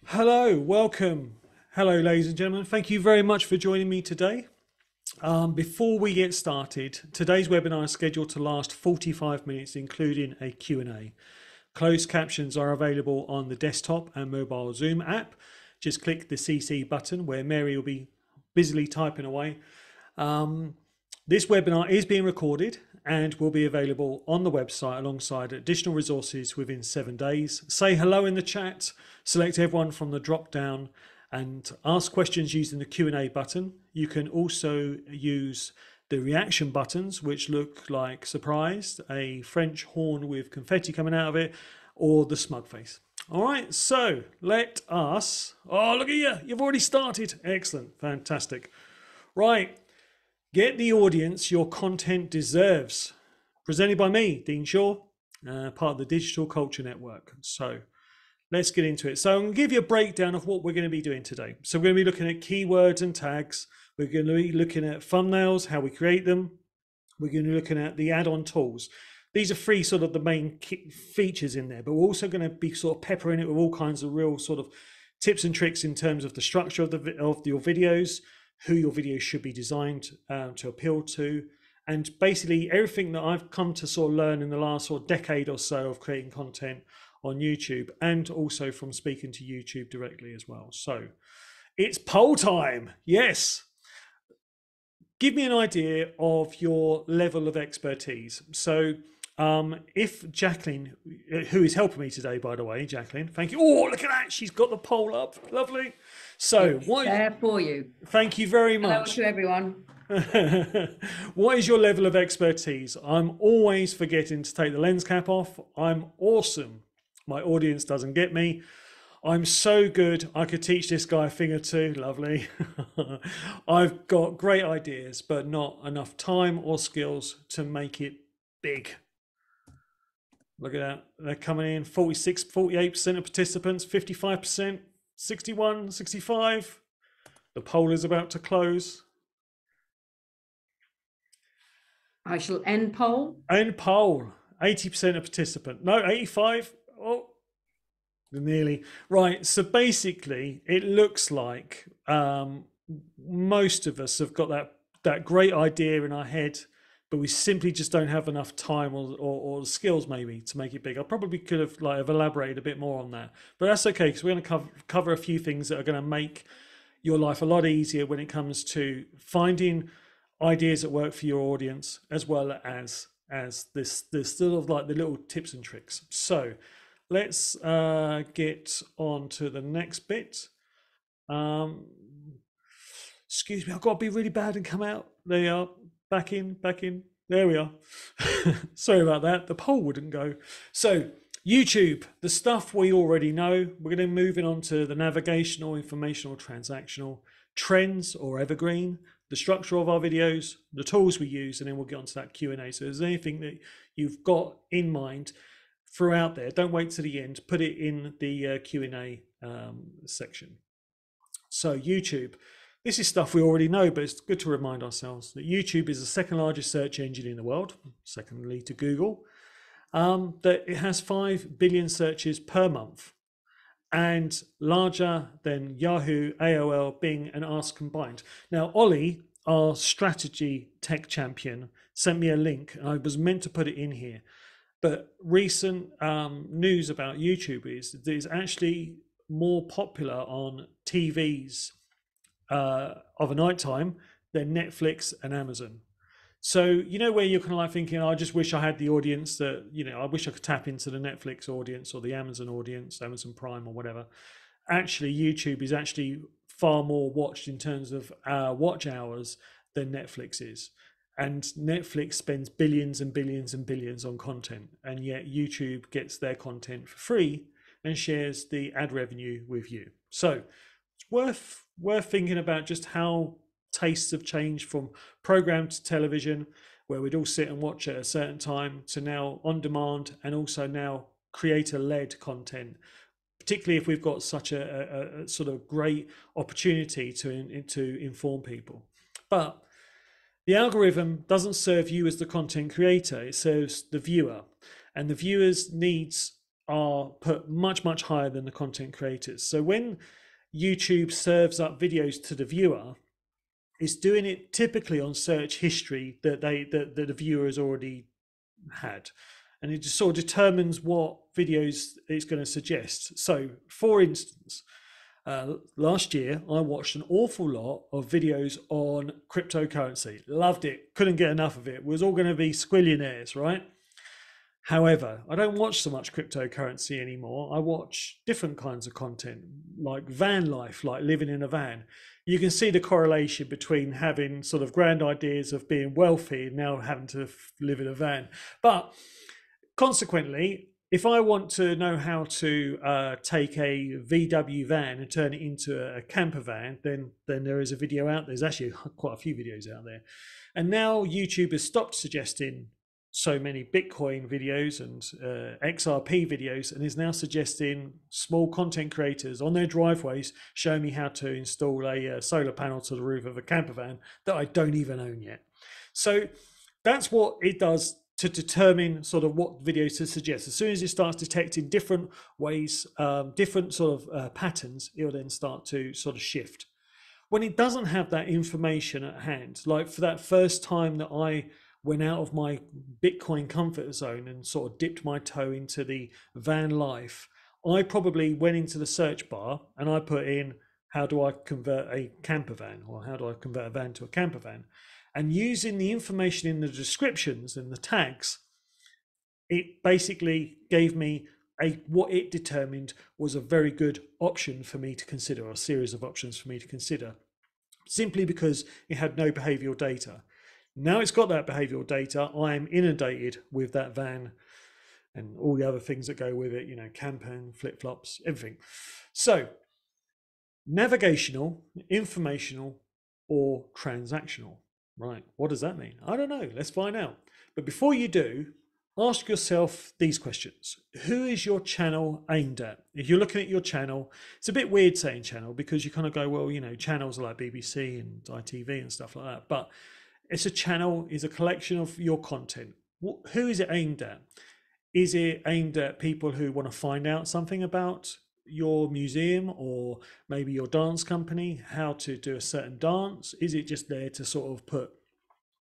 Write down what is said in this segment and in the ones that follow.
Hello, welcome. Hello, ladies and gentlemen. Thank you very much for joining me today. Before we get started, today's webinar is scheduled to last 45 minutes, including a Q&A. Closed captions are available on the desktop and mobile Zoom app. Just click the CC button where Mary will be busily typing away. This webinar is being recorded and will be available on the website alongside additional resources within 7 days. Say hello in the chat, select everyone from the drop down and ask questions using the Q&A button. You can also use the reaction buttons, which look like surprised, a French horn with confetti coming out of it, or the smug face. All right, so let us, oh, look at you, you've already started. Excellent, fantastic. Right, get the audience your content deserves. Presented by me, Dean Shaw, part of the Digital Culture Network. So let's get into it. So I'm going to give you a breakdown of what we're going to be doing today. So we're going to be looking at keywords and tags. We're going to be looking at thumbnails, how we create them. We're going to be looking at the add-on tools. These are three sort of the main features in there, but we're also going to be sort of peppering it with all kinds of real sort of tips and tricks in terms of the structure of your videos, who your videos should be designed to appeal to, and basically everything that I've come to sort of learn in the last sort of decade or so of creating content on YouTube, and also from speaking to YouTube directly as well. So it's poll time. Yes. Give me an idea of your level of expertise. So if Jacqueline, who is helping me today, by the way, Jacqueline, thank you. Oh, look at that. She's got the poll up. Lovely. So what? There for you. Thank you very much. Hello to everyone. What is your level of expertise? I'm always forgetting to take the lens cap off. I'm awesome. My audience doesn't get me. I'm so good, I could teach this guy a thing or two. Lovely. I've got great ideas, but not enough time or skills to make it big. Look at that. They're coming in 46, 48% of participants, 55%, 61, 65. The poll is about to close. I shall end poll. End poll. 80% of participant. No, 85. Oh, nearly. Right. So basically, it looks like most of us have got that great idea in our head, but we simply just don't have enough time or skills maybe to make it big. I probably could have have elaborated a bit more on that, but that's okay because we're going to cover a few things that are going to make your life a lot easier when it comes to finding ideas that work for your audience, as well as this sort of like the little tips and tricks. So let's get on to the next bit. Excuse me, I've got to be really bad and come out. There you are. Back in. There we are. Sorry about that. The poll wouldn't go. So YouTube, the stuff we already know. We're going to be moving on to the navigational, informational, transactional, trends or evergreen, the structure of our videos, the tools we use, and then we'll get onto that Q&A. So if there's anything that you've got in mind throughout there, don't wait to the end. Put it in the Q&A section. So YouTube, this is stuff we already know, but it's good to remind ourselves that YouTube is the second largest search engine in the world, secondly to Google, that it has 5 billion searches per month and larger than Yahoo, AOL, Bing, and Ask combined. Now, Ollie, our strategy tech champion, sent me a link, and I was meant to put it in here. But recent news about YouTube is that it's actually more popular on TVs of a night time than Netflix and Amazon. So, you know, where you're kind of like thinking, I just wish I had the audience that, you know, I wish I could tap into the Netflix audience or the Amazon audience, Amazon Prime or whatever. Actually, YouTube is actually far more watched in terms of watch hours than Netflix is. And Netflix spends billions and billions and billions on content, and yet YouTube gets their content for free and shares the ad revenue with you. So it's worth thinking about just how tastes have changed from program to television, where we'd all sit and watch at a certain time, to now on demand, and also now creator-led content, particularly if we've got such a sort of great opportunity to inform people. But the algorithm doesn't serve you as the content creator, it serves the viewer, and the viewer's needs are put much, much higher than the content creators. So when YouTube serves up videos to the viewer, it's doing it typically on search history that the viewer has already had, and it just sort of determines what videos it's going to suggest. So, for instance, last year I watched an awful lot of videos on cryptocurrency. Loved it, couldn't get enough of it. It was all going to be squillionaires, right? However, I don't watch so much cryptocurrency anymore. I watch different kinds of content, like van life, like living in a van. You can see the correlation between having sort of grand ideas of being wealthy and now having to live in a van. But consequently, if I want to know how to take a VW van and turn it into a camper van, then there is a video out. There's actually quite a few videos out there. And now YouTube has stopped suggesting so many Bitcoin videos and XRP videos, and is now suggesting small content creators on their driveways showing me how to install a solar panel to the roof of a camper van that I don't even own yet. So that's what it does to determine sort of what videos to suggest. As soon as it starts detecting different ways, different sort of patterns, it will then start to sort of shift. When it doesn't have that information at hand, like for that first time that I went out of my Bitcoin comfort zone and sort of dipped my toe into the van life, I probably went into the search bar and I put in, how do I convert a camper van, or how do I convert a van to a camper van? And using the information in the descriptions and the tags, it basically gave me what it determined was a very good option for me to consider, or a series of options for me to consider, simply because it had no behavioral data. Now it's got that behavioral data, I am inundated with that van and all the other things that go with it, you know, camping, flip-flops, everything. So, navigational, informational, or transactional, right? What does that mean? I don't know. Let's find out. But before you do, ask yourself these questions. Who is your channel aimed at? If you're looking at your channel, it's a bit weird saying channel because you kind of go, well, you know, channels are like BBC and ITV and stuff like that. But it's a channel, is a collection of your content. Who is it aimed at? Is it aimed at people who want to find out something about your museum or maybe your dance company, how to do a certain dance? Is it just there to sort of put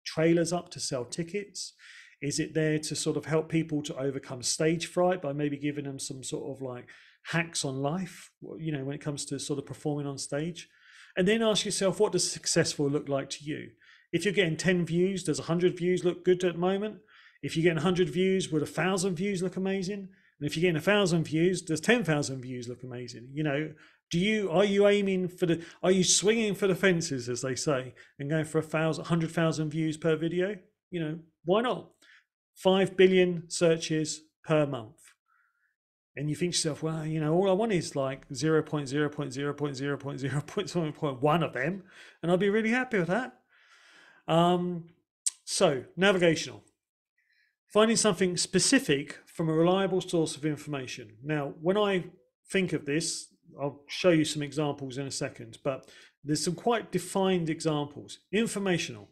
trailers up to sell tickets? Is it there to sort of help people to overcome stage fright by maybe giving them some sort of like hacks on life, you know, when it comes to sort of performing on stage? And then ask yourself, what does successful look like to you? If you're getting 10 views, does 100 views look good at the moment? If you're getting 100 views, would 1,000 views look amazing? And if you're getting 1,000 views, does 10,000 views look amazing? You know, are you aiming for are you swinging for the fences, as they say, and going for 100,000 views per video? You know, why not? 5 billion searches per month. And you think to yourself, well, you know, all I want is like 0.0.0.0.0.0.1 of them, and I'll be really happy with that. So, navigational. Finding something specific from a reliable source of information. Now, when I think of this, I'll show you some examples in a second, but there's some quite defined examples. Informational.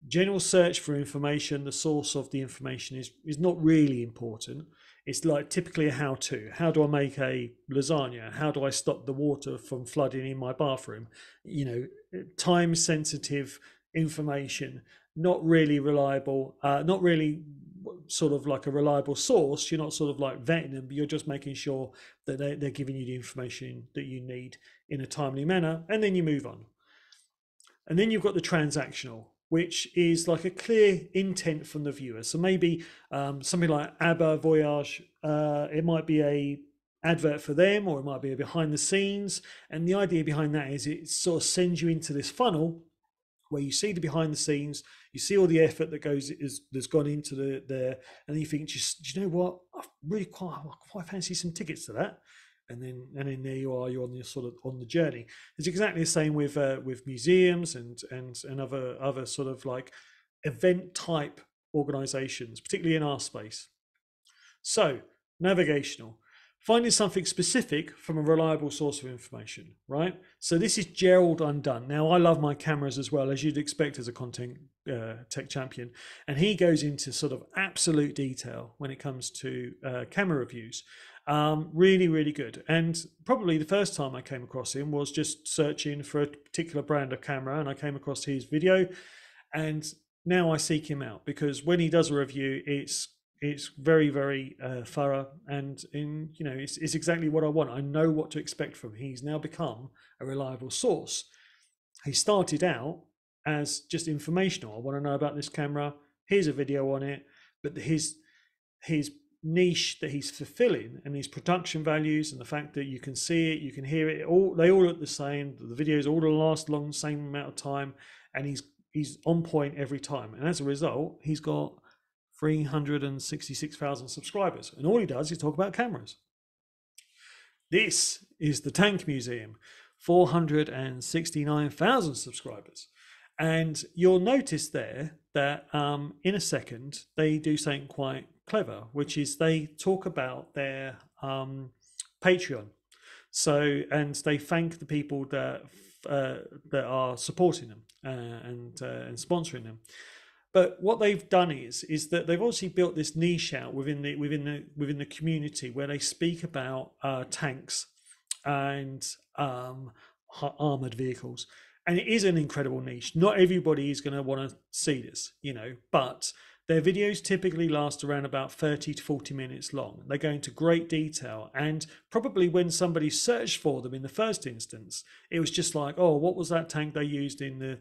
General search for information, the source of the information is not really important. It's like typically a how-to. How do I make a lasagna? How do I stop the water from flooding in my bathroom? You know, time-sensitive information, not really reliable, not really sort of like a reliable source. You're not sort of like vetting them, but you're just making sure that they're giving you the information that you need in a timely manner, and then you move on. And then you've got the transactional, which is like a clear intent from the viewer. So maybe something like ABBA Voyage, it might be a advert for them, or it might be a behind the scenes. And the idea behind that is it sort of sends you into this funnel where you see the behind the scenes, you see all the effort that that's gone into there, and then you think, you know what, I really quite fancy some tickets to that. And then there you are, you're on the sort of on the journey. It's exactly the same with museums and other sort of like event type organizations, particularly in our space. So, navigational. Finding something specific from a reliable source of information, right? So this is Gerald undone. Now, I love my cameras as well, as you'd expect as a content tech champion, and he goes into sort of absolute detail when it comes to camera reviews. Really, really good. And probably the first time I came across him was just searching for a particular brand of camera, and I came across his video, and now I seek him out because when he does a review, it's very, very thorough, and it's exactly what I want. I know what to expect from him. He's now become a reliable source. He started out as just informational. I want to know about this camera. Here's a video on it. But his niche that he's fulfilling and his production values and the fact that you can see it, you can hear it, they all look the same. The videos all last long, same amount of time, and he's on point every time. And as a result, he's got 366,000 subscribers, and all he does is talk about cameras. This is the Tank Museum, 469,000 subscribers. And you'll notice there that in a second, they do something quite clever, which is they talk about their Patreon. So, and they thank the people that are supporting them and sponsoring them. But what they've done is that they've obviously built this niche out within the community where they speak about tanks and armored vehicles, and it is an incredible niche. Not everybody is going to want to see this, but their videos typically last around about 30 to 40 minutes long. They go into great detail, and probably when somebody searched for them in the first instance, it was just like, oh, what was that tank they used in the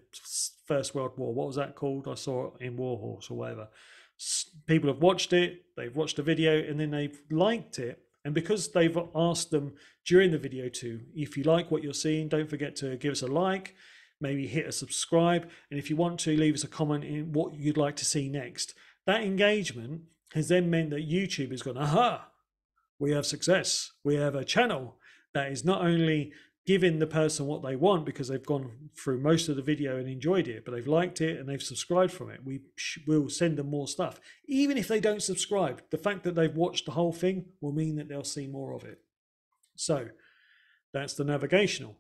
First World War? What was that called? I saw it in Warhorse or whatever. People have watched it, they've watched the video, and then they've liked it. And because they've asked them during the video to, if you like what you're seeing, don't forget to give us a like, maybe hit a subscribe, and if you want to, leave us a comment in what you'd like to see next. That engagement has then meant that YouTube has gone, aha, we have success. We have a channel that is not only giving the person what they want because they've gone through most of the video and enjoyed it, but they've liked it and they've subscribed from it. We will send them more stuff. Even if they don't subscribe, the fact that they've watched the whole thing will mean that they'll see more of it. So that's the navigational.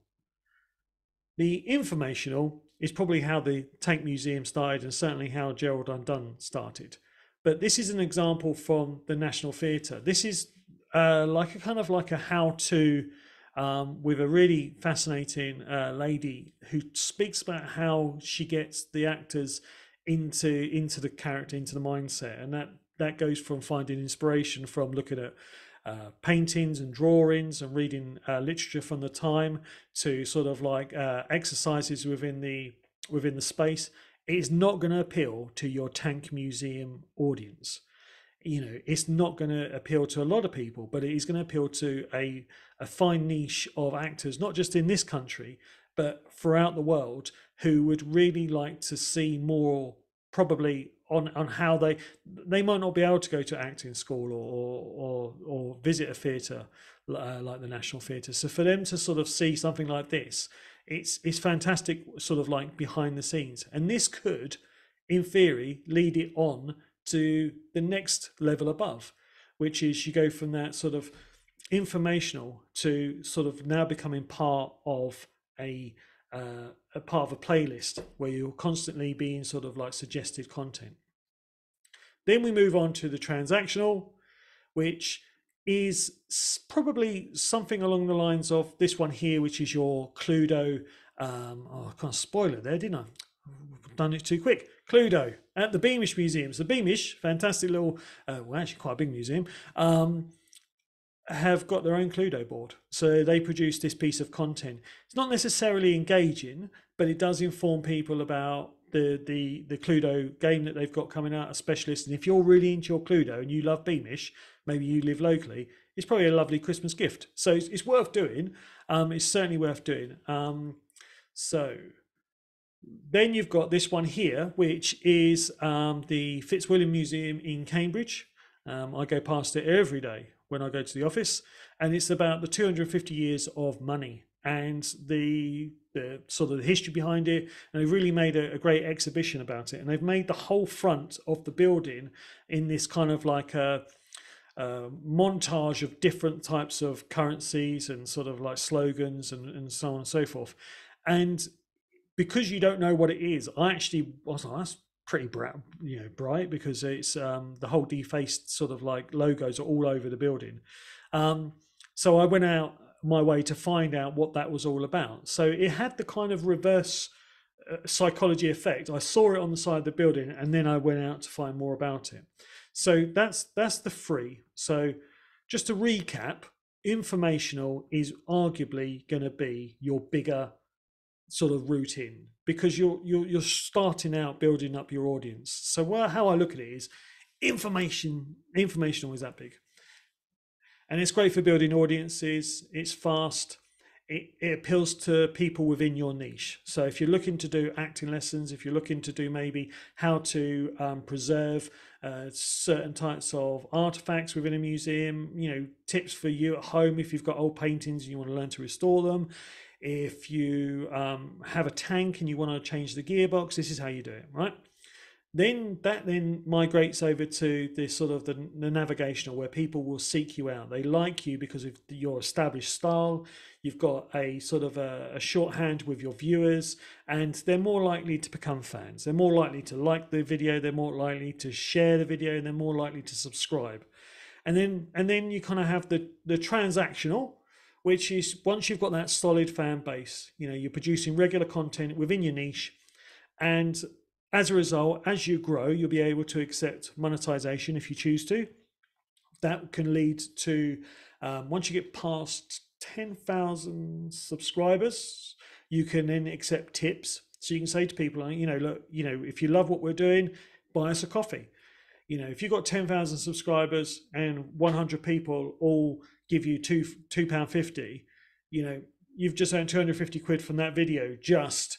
The informational is probably how the Tank Museum started, and certainly how Gerald Undone started. But this is an example from the National Theatre. This is like a how-to with a really fascinating lady who speaks about how she gets the actors into the character, into the mindset, and that goes from finding inspiration from looking at paintings and drawings and reading literature from the time to sort of like exercises within the space. It is not going to appeal to your Tank Museum audience. It's not going to appeal to a lot of people, but it is going to appeal to a fine niche of actors, not just in this country, but throughout the world, who would really like to see more, probably on how they might not be able to go to acting school or visit a theatre like the National Theatre. So for them to sort of see something like this, it's fantastic, sort of like behind the scenes. And this could, in theory, lead it on to the next level above, which is you go from that sort of informational to sort of now becoming part of a part of a playlist where you're constantly being sort of like suggested content. Then we move on to the transactional, which is probably something along the lines of this one here, which is your Cluedo. I can't spoil it there, didn't I? I've done it too quick. Cluedo at the Beamish Museums. The Beamish, fantastic little, well, actually quite a big museum, have got their own Cluedo board. So they produce this piece of content. It's not necessarily engaging, but it does inform people about the Cluedo game that they've got coming out, a specialist. And if you're really into your Cluedo and you love Beamish, maybe you live locally, it's probably a lovely Christmas gift. So it's worth doing. It's certainly worth doing. So then you've got this one here, which is the Fitzwilliam Museum in Cambridge. I go past it every day when I go to the office, and it's about the 250 years of money and the sort of the history behind it. And they've really made a great exhibition about it. And they've made the whole front of the building in this kind of like a montage of different types of currencies and sort of like slogans and so on and so forth. And because you don't know what it is, I actually was like, that's pretty bright, because it's the whole defaced sort of like logos are all over the building. So I went out my way to find out what that was all about. So it had the kind of reverse psychology effect. I saw it on the side of the building, and then I went out to find more about it. So that's the free. So just to recap, informational is arguably going to be your bigger sort of route in, because you're starting out building up your audience. So how I look at it is informational is that big, and it's great for building audiences. It's fast. It appeals to people within your niche. So if you're looking to do acting lessons, if you're looking to do maybe how to preserve certain types of artifacts within a museum, tips for you at home if you've got old paintings and you want to learn to restore them. If you have a tank and you want to change the gearbox, this is how you do it, right? Then that migrates over to this sort of the navigational, where people will seek you out. They like you because of your established style. You've got a sort of a shorthand with your viewers, and they're more likely to become fans. They're more likely to like the video. They're more likely to share the video, and they're more likely to subscribe. And then you kind of have the transactional, which is once you've got that solid fan base, you're producing regular content within your niche, and as a result, as you grow, you'll be able to accept monetization if you choose to. That can lead to, once you get past 10,000 subscribers, you can then accept tips. So you can say to people, look, if you love what we're doing, buy us a coffee. If you've got 10,000 subscribers and 100 people all give you £2.50, you've just earned 250 quid from that video just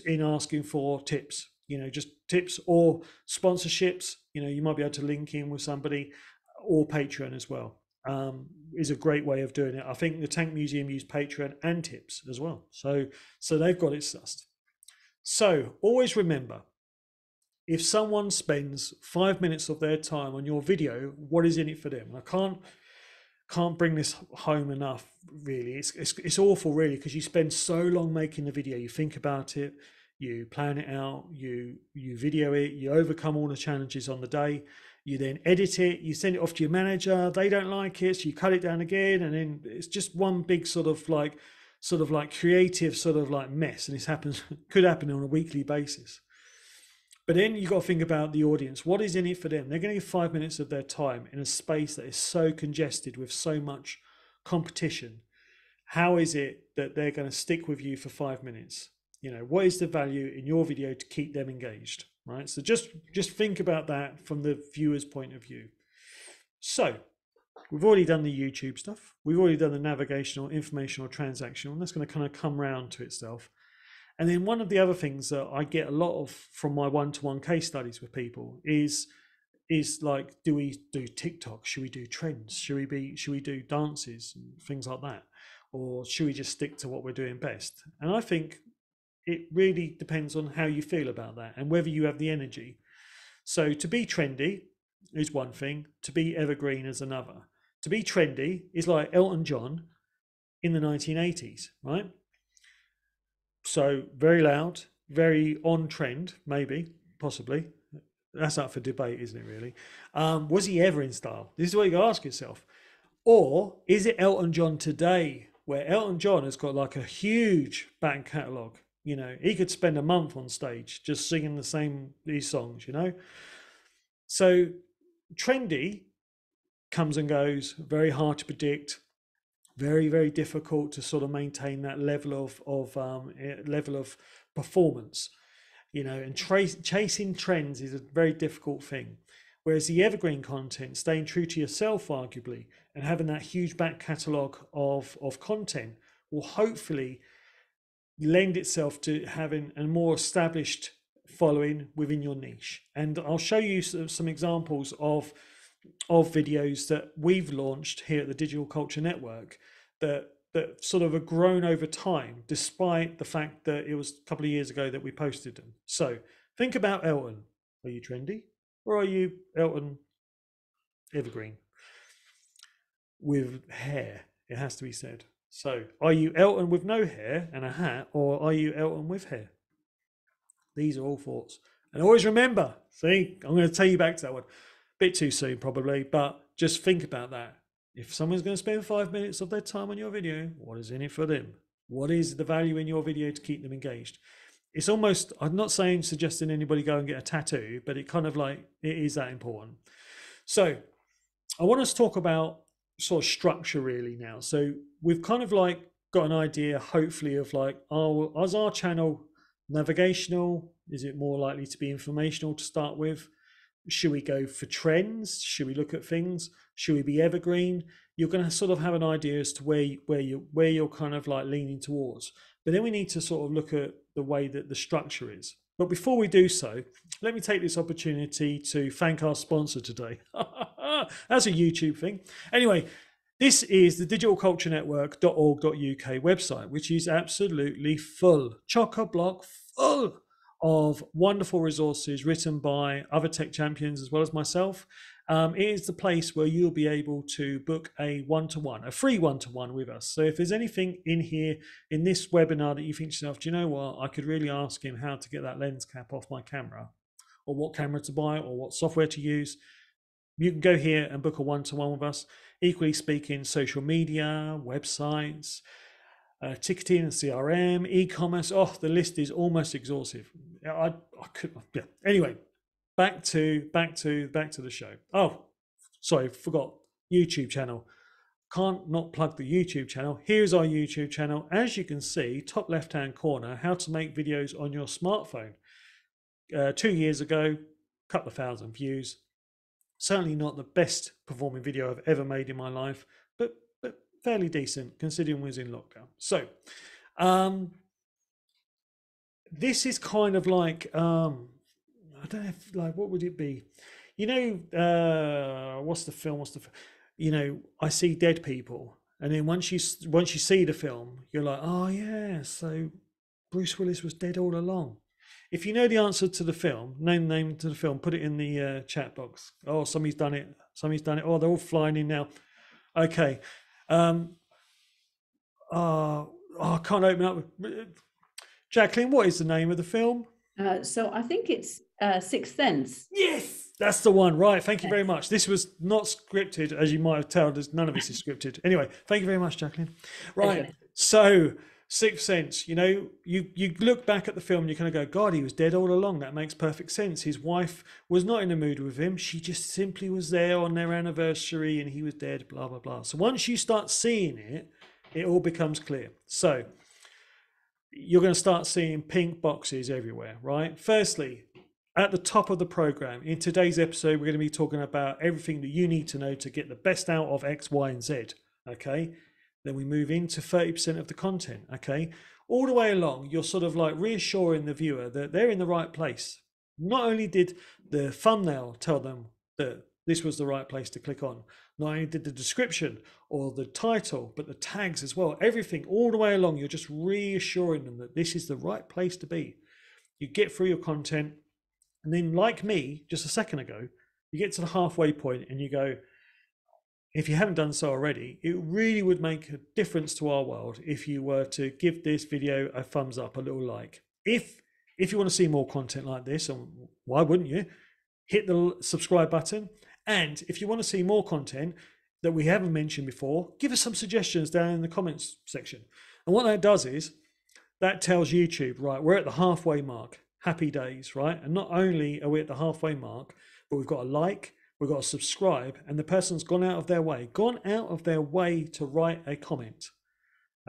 in asking for tips. Just tips or sponsorships. You might be able to link in with somebody, or Patreon as well. Is a great way of doing it. I think the Tank Museum use Patreon and tips as well. So they've got it sussed. So always remember, if someone spends 5 minutes of their time on your video, what is in it for them? I can't bring this home enough, really. It's awful, really, because you spend so long making the video. You think about it, you plan it out, you video it, you overcome all the challenges on the day, you then edit it, you send it off to your manager, they don't like it, so you cut it down again, and then it's just one big sort of like creative sort of like mess, and this could happen on a weekly basis. But then you've got to think about the audience. What is in it for them? They're going to give 5 minutes of their time in a space that is so congested with so much competition. How is it that they're going to stick with you for 5 minutes? What is the value in your video to keep them engaged, right? So just think about that from the viewer's point of view. So we've already done the YouTube stuff. We've already done the navigational, informational, transactional, and that's going to kind of come round to itself. And then one of the other things that I get a lot of from my one-to-one case studies with people is like, do we do TikTok? Should we do trends? Should we do dances and things like that? Or should we just stick to what we're doing best? And I think it really depends on how you feel about that and whether you have the energy. So to be trendy is one thing, to be evergreen is another. To be trendy is like Elton John in the 1980s, right? So very loud, very on trend, maybe, possibly. That's up for debate, isn't it, really? Was he ever in style? This is what you got to ask yourself. Or is it Elton John today, where Elton John has got like a huge back catalogue? He could spend a month on stage just singing these songs, So trendy comes and goes, very hard to predict, very, very difficult to sort of maintain that level of performance, and chasing trends is a very difficult thing. Whereas the evergreen content, staying true to yourself, arguably, and having that huge back catalogue of content will hopefully lend itself to having a more established following within your niche. And I'll show you some examples of videos that we've launched here at the Digital Culture Network that sort of have grown over time, despite the fact that it was a couple of years ago that we posted them. So think about Elton. Are you trendy, or are you Elton evergreen with hair? It has to be said. So are you Elton with no hair and a hat, or are you Elton with hair? These are all thoughts. And always remember, see, I'm going to take you back to that one. Bit too soon, probably, but just think about that. If someone's going to spend 5 minutes of their time on your video, what is in it for them? What is the value in your video to keep them engaged? It's almost, I'm not saying suggesting anybody go and get a tattoo, but it kind of like, it is that important. So I want us to talk about sort of structure really now. So we've kind of like got an idea, hopefully, of like, oh, is our channel navigational? Is it more likely to be informational to start with? Should we go for trends? Should we look at things? Should we be evergreen? You're going to sort of have an idea as to where you're kind of like leaning towards. But then we need to sort of look at the way that the structure is. But before we do so, let me take this opportunity to thank our sponsor today. That's a YouTube thing. Anyway, this is the digitalculturenetwork.org.uk website, which is absolutely full, chock-a-block full of wonderful resources written by other tech champions as well as myself. It is the place where you'll be able to book a one-to-one, a free one-to-one with us. So if there's anything in here, in this webinar that you think to yourself, do you know what, I could really ask him how to get that lens cap off my camera, or what camera to buy, or what software to use, you can go here and book a one-to-one with us. Equally speaking, social media, websites, ticketing and CRM, e-commerce. Oh, the list is almost exhaustive. I could, yeah. Anyway, back to the show. Oh, sorry, forgot YouTube channel. Can't not plug the YouTube channel. Here's our YouTube channel. As you can see, top left-hand corner, how to make videos on your smartphone. 2 years ago, a couple of thousand views. Certainly not the best performing video I've ever made in my life, but fairly decent considering we was in lockdown. So this is kind of like I don't know if, like, what would it be? You know, what's the film? You know, I See Dead People, and then once you see the film, you're like, oh yeah, so Bruce Willis was dead all along. If you know the answer to the film, name to the film, put it in the chat box. Oh, somebody's done it. Somebody's done it. Oh, they're all flying in now. Okay. I can't open up. Jacqueline, what is the name of the film? So I think it's Sixth Sense. Yes, that's the one. Right. Thank you very much. This was not scripted, as you might have told. None of this is scripted. Anyway, thank you very much, Jacqueline. Right. Pleasure. So, Sixth Sense, you know, you look back at the film and you kind of go, God, he was dead all along. That makes perfect sense. His wife was not in the mood with him. She just simply was there on their anniversary and he was dead, blah, blah, blah. So once you start seeing it, it all becomes clear. So you're going to start seeing pink boxes everywhere, right? Firstly, at the top of the program, in today's episode, we're going to be talking about everything that you need to know to get the best out of X, Y, and Z, okay? Then we move into 30% of the content, okay? All the way along, you're sort of like reassuring the viewer that they're in the right place. Not only did the thumbnail tell them that this was the right place to click on, not only did the description or the title, but the tags as well. Everything all the way along, you're just reassuring them that this is the right place to be. You get through your content, and then like me, just a second ago, you get to the halfway point and you go, if you haven't done so already, it really would make a difference to our world if you were to give this video a thumbs up, a little like. If you want to see more content like this, and why wouldn't you, hit the subscribe button. And if you want to see more content that we haven't mentioned before, give us some suggestions down in the comments section. And what that does is that tells YouTube, right, we're at the halfway mark. Happy days, right? And not only are we at the halfway mark, but we've got a like, we've got to subscribe, and the person's gone out of their way to write a comment.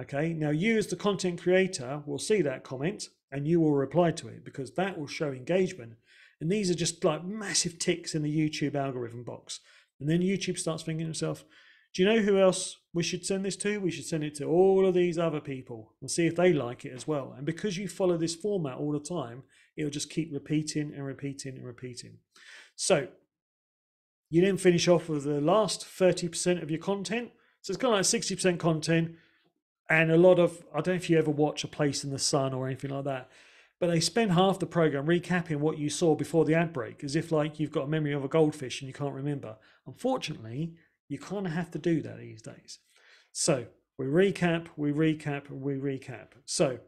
Okay, now you as the content creator will see that comment and you will reply to it because that will show engagement. And these are just like massive ticks in the YouTube algorithm box. And then YouTube starts thinking to itself, do you know who else we should send this to? We should send it to all of these other people and see if they like it as well. And because you follow this format all the time, it'll just keep repeating and repeating and repeating. So you then finish off with the last 30% of your content. So it's kind of like 60% content and a lot of, I don't know if you ever watch A Place in the Sun or anything like that, but they spend half the program recapping what you saw before the ad break, as if like you've got a memory of a goldfish and you can't remember. Unfortunately, you kind of have to do that these days. So we recap. So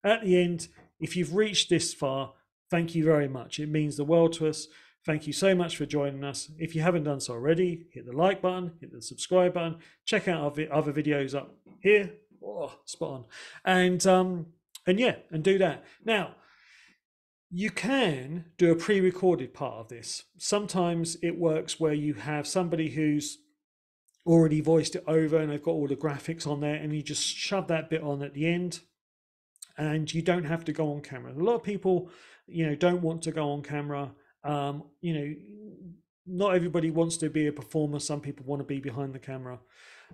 at the end, if you've reached this far, thank you very much. It means the world to us. Thank you so much for joining us. If you haven't done so already, hit the like button, hit the subscribe button, check out our other videos up here. Oh, spot on. And yeah, and do that. Now, you can do a pre-recorded part of this. Sometimes it works where you have somebody who's already voiced it over and they've got all the graphics on there, and you just shove that bit on at the end, and you don't have to go on camera. A lot of people, don't want to go on camera. Not everybody wants to be a performer. Some people want to be behind the camera.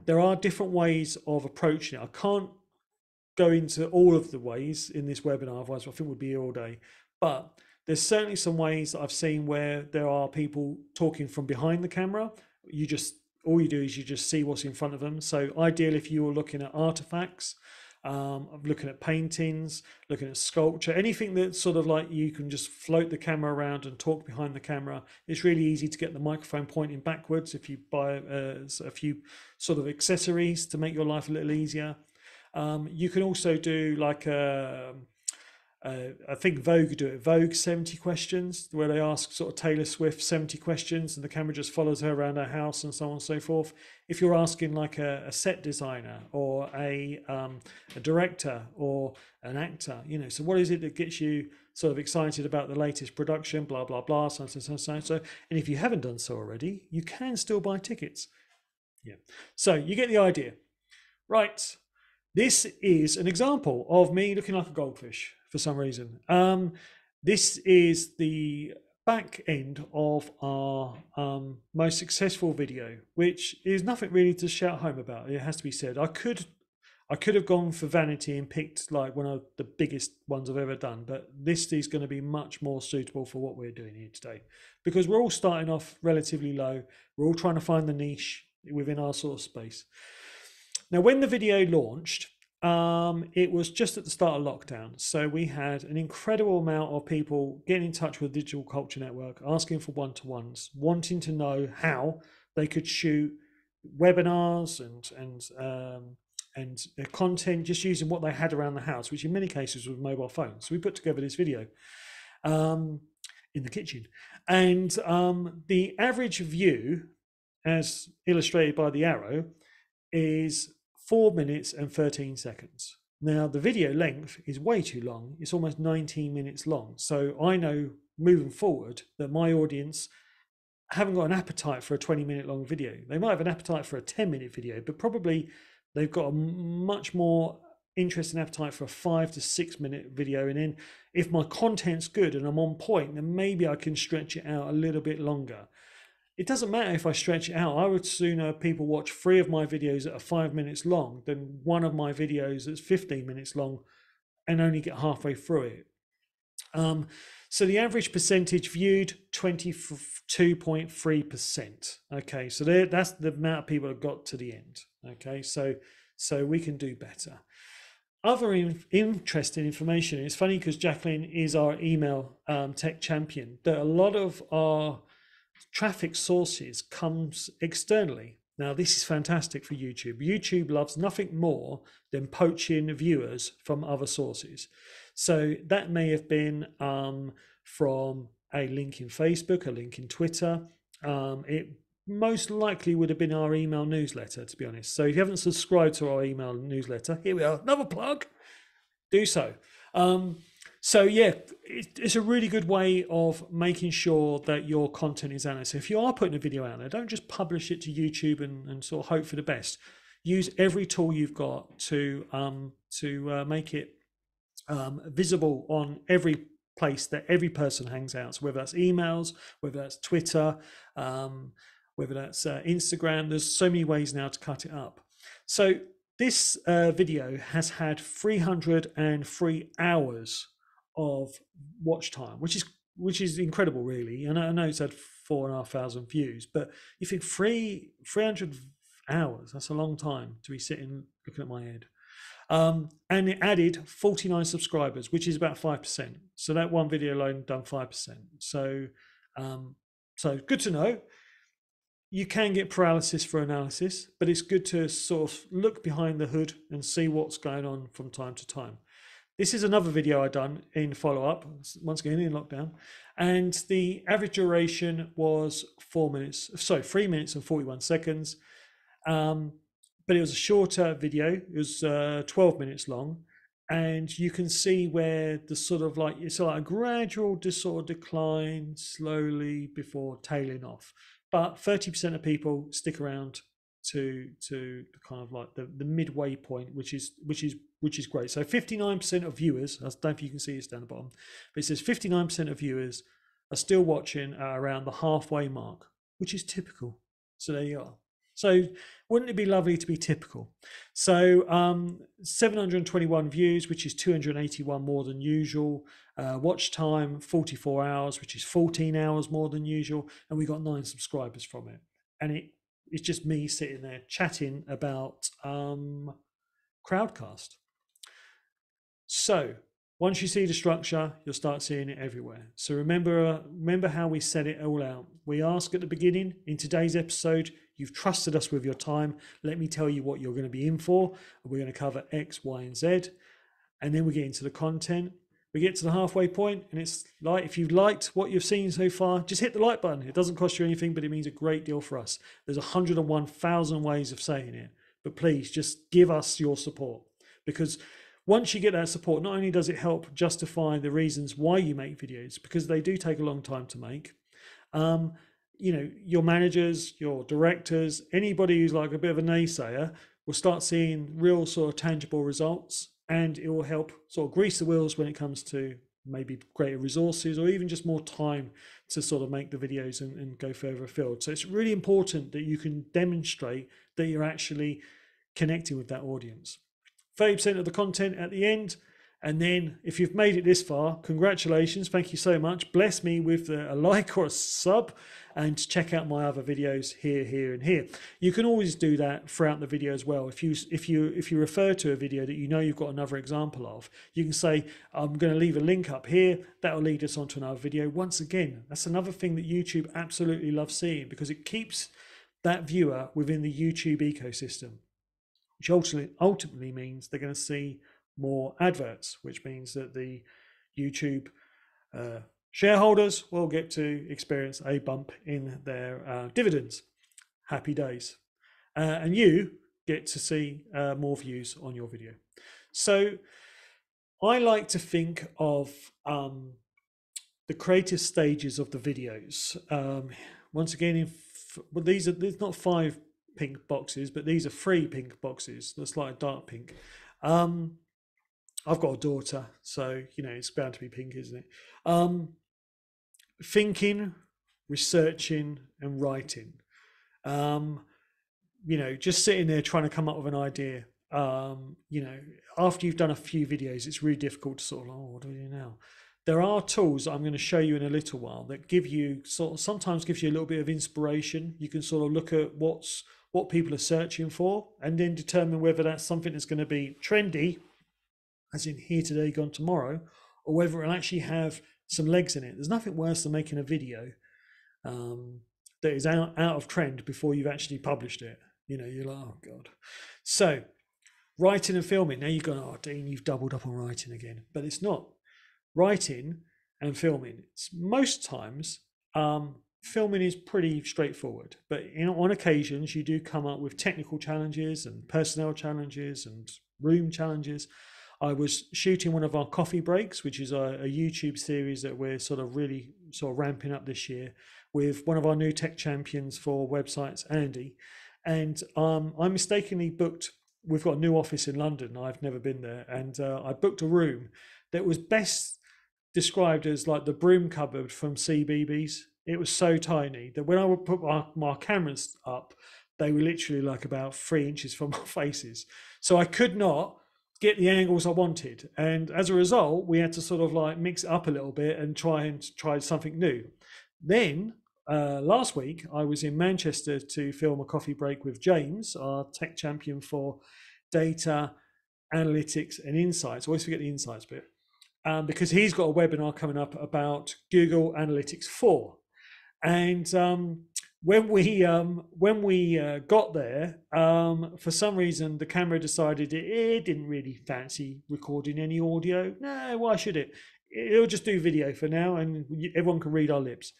There are different ways of approaching it. I can't go into all of the ways in this webinar, otherwise I think we'd be here all day. But there's certainly some ways that I've seen where there are people talking from behind the camera. All you do is you just see what's in front of them. So ideal if you were looking at artifacts, looking at paintings, looking at sculpture, anything that's sort of like you can just float the camera around and talk behind the camera. It's really easy to get the microphone pointing backwards if you buy a few sort of accessories to make your life a little easier. You can also do like I think Vogue do it. Vogue 70 questions, where they ask sort of Taylor Swift 70 questions and the camera just follows her around her house and so on and so forth. If you're asking like a set designer or a director or an actor, so what is it that gets you sort of excited about the latest production, blah, blah, blah, so. And if you haven't done so already, you can still buy tickets. Yeah. So you get the idea. Right. This is an example of me looking like a goldfish for some reason. This is the back end of our most successful video, which is nothing really to shout home about. It has to be said. I could have gone for vanity and picked like one of the biggest ones I've ever done, but this is going to be much more suitable for what we're doing here today, because we're all starting off relatively low. We're all trying to find the niche within our sort of space. Now, when the video launched, it was just at the start of lockdown. So we had an incredible amount of people getting in touch with Digital Culture Network, asking for one-to-ones, wanting to know how they could shoot webinars and content just using what they had around the house, which in many cases was mobile phones. So we put together this video in the kitchen. And the average view, as illustrated by the arrow, is 4 minutes and 13 seconds. Now, the video length is way too long. It's almost 19 minutes long. So I know moving forward that my audience haven't got an appetite for a 20-minute long video. They might have an appetite for a 10-minute video, but probably they've got a much more interest and appetite for a 5 to 6 minute video. And then if my content's good and I'm on point, then maybe I can stretch it out a little bit longer. It doesn't matter if I stretch it out. I would sooner people watch 3 of my videos that are 5 minutes long than one of my videos that's 15 minutes long and only get halfway through it. So the average percentage viewed, 22.3%. Okay, so that's the amount of people that got to the end. Okay, so we can do better. Other interesting information, it's funny because Jacqueline is our email tech champion, that a lot of our traffic sources comes externally. Now, this is fantastic for YouTube. YouTube loves nothing more than poaching viewers from other sources. So that may have been from a link in Facebook, a link in Twitter. It most likely would have been our email newsletter, to be honest. So if you haven't subscribed to our email newsletter, here we are, another plug, do so. So yeah, it's a really good way of making sure that your content is out there. So if you are putting a video out there, don't just publish it to YouTube and sort of hope for the best. Use every tool you've got to make it visible on every place that every person hangs out. So whether that's emails, whether that's Twitter, whether that's Instagram, there's so many ways now to cut it up. So this video has had 303 hours of watch time, which is incredible, really. And I know it's had 4,500 views, but you think 300 hours, that's a long time to be sitting looking at my head. And it added 49 subscribers, which is about 5%. So that one video alone done 5%. So good to know. You can get paralysis for analysis, but it's good to sort of look behind the hood and see what's going on from time to time. this is another video I done in follow-up, once again in lockdown, and the average duration was 3 minutes and 41 seconds. But it was a shorter video. It was 12 minutes long, and you can see where the sort of like it's like a gradual sort of decline slowly before tailing off. But 30% of people stick around to kind of like the midway point, which is great. So 59% of viewers, I don't know if you can see this down the bottom, but it says 59% of viewers are still watching at around the halfway mark, which is typical. So there you are. So wouldn't it be lovely to be typical? So 721 views, which is 281 more than usual. Watch time 44 hours, which is 14 hours more than usual, and we got 9 subscribers from it. And it's just me sitting there chatting about Crowdcast. So once you see the structure, you'll start seeing it everywhere. So remember how we set it all out. We ask at the beginning, in today's episode, you've trusted us with your time. Let me tell you what you're going to be in for. We're going to cover X, Y, and Z. And then we get into the content. We get to the halfway point, and it's like, if you've liked what you've seen so far, just hit the like button. It doesn't cost you anything, but it means a great deal for us. There's 101,000 ways of saying it, but please just give us your support, because once you get that support, not only does it help justify the reasons why you make videos, because they do take a long time to make, you know, your managers, your directors, anybody who's like a bit of a naysayer will start seeing real sort of tangible results, and it will help sort of grease the wheels when it comes to maybe greater resources or even just more time to sort of make the videos and go further afield. So it's really important that you can demonstrate that you're actually connecting with that audience. 30% of the content at the end. And then if you've made it this far, congratulations, thank you so much. Bless me with a like or a sub, and check out my other videos here, here, and here. You can always do that throughout the video as well. If you refer to a video that you know you've got another example of, you can say, I'm going to leave a link up here. That will lead us on to another video. Once again, that's another thing that YouTube absolutely loves seeing, because it keeps that viewer within the YouTube ecosystem, which ultimately means they're going to see more adverts, which means that the YouTube shareholders will get to experience a bump in their dividends. Happy days. And you get to see more views on your video. So I like to think of the creative stages of the videos. Once again, there's not 5 pink boxes, but these are 3 pink boxes. That's like a dark pink. I've got a daughter, so you know it's bound to be pink, isn't it? Thinking, researching, and writing. You know, just sitting there trying to come up with an idea. You know, after you've done a few videos, it's really difficult to sort of, oh, what do we do now? There are tools I'm going to show you in a little while that give you sometimes gives you a little bit of inspiration. You can sort of look at what people are searching for, and then determine whether that's something that's going to be trendy, as in here today, gone tomorrow, or whether it'll actually have some legs in it. There's nothing worse than making a video that is out of trend before you've actually published it. You know, you're like, oh God. So writing and filming, now you've gone, oh Dean, you've doubled up on writing again. But it's not. Writing and filming, most times filming is pretty straightforward, but on occasions you do come up with technical challenges and personnel challenges and room challenges. I was shooting one of our coffee breaks, which is a YouTube series that we're really ramping up this year, with one of our new tech champions for websites, Andy. And I mistakenly booked, we've got a new office in London, I've never been there, and I booked a room that was best described as like the broom cupboard from CBeebies. It was so tiny that when I would put my cameras up, they were literally like about 3 inches from our faces. So I could not get the angles I wanted. And as a result, we had to sort of like mix it up a little bit and try something new. Then last week, I was in Manchester to film a coffee break with James, our tech champion for data, analytics, and insights. I always forget the insights bit. Because he's got a webinar coming up about Google Analytics 4. And when we got there, for some reason the camera decided it didn't really fancy recording any audio. No, why should it? It'll just do video for now, and everyone can read our lips.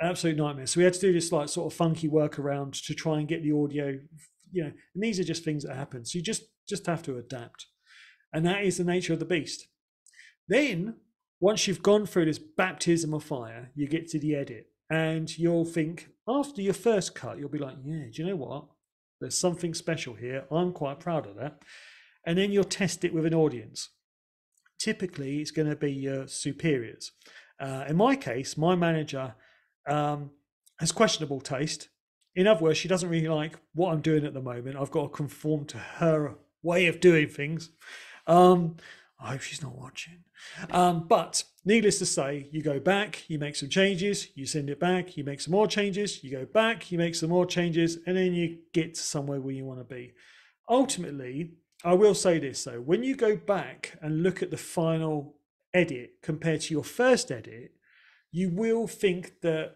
Absolute nightmare. So we had to do this like sort of funky workaround to try and get the audio, and these are just things that happen. So you just have to adapt, and that is the nature of the beast. Then, once you've gone through this baptism of fire, you get to the edit, and you'll think after your first cut, you'll be like, yeah, do you know what? There's something special here. I'm quite proud of that. And then you'll test it with an audience. Typically, it's going to be your superiors. In my case, my manager has questionable taste. In other words, she doesn't really like what I'm doing at the moment. I've got to conform to her way of doing things. I hope she's not watching. But needless to say, you go back, you make some changes, you send it back, you make some more changes, you go back, you make some more changes, and then you get to somewhere where you want to be. Ultimately, I will say this though, when you go back and look at the final edit compared to your first edit, you will think that